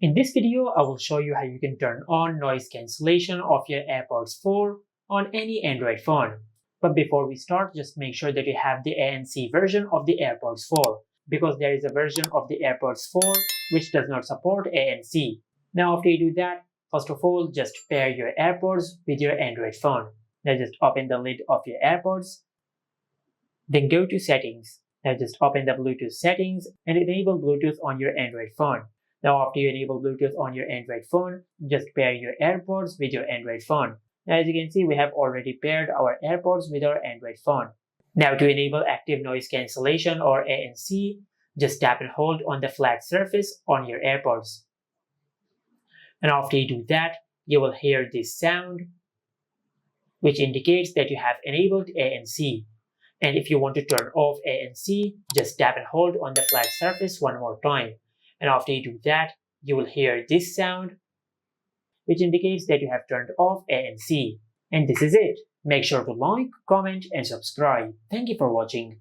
In this video, I will show you how you can turn on noise cancellation of your AirPods 4 on any Android phone. But before we start, just make sure that you have the ANC version of the AirPods 4, because there is a version of the AirPods 4 which does not support ANC. Now after you do that, first of all, just pair your AirPods with your Android phone. Now just open the lid of your AirPods, then go to Settings. Now just open the Bluetooth settings and enable Bluetooth on your Android phone. Now after you enable Bluetooth on your Android phone, just pair your AirPods with your Android phone. Now as you can see, we have already paired our AirPods with our Android phone. Now to enable active noise cancellation or ANC, just tap and hold on the flat surface on your AirPods. And after you do that, you will hear this sound, which indicates that you have enabled ANC. And if you want to turn off ANC, just tap and hold on the flat surface one more time. And after you do that, you will hear this sound, which indicates that you have turned off ANC. And this is it. Make sure to like, comment, and subscribe. Thank you for watching.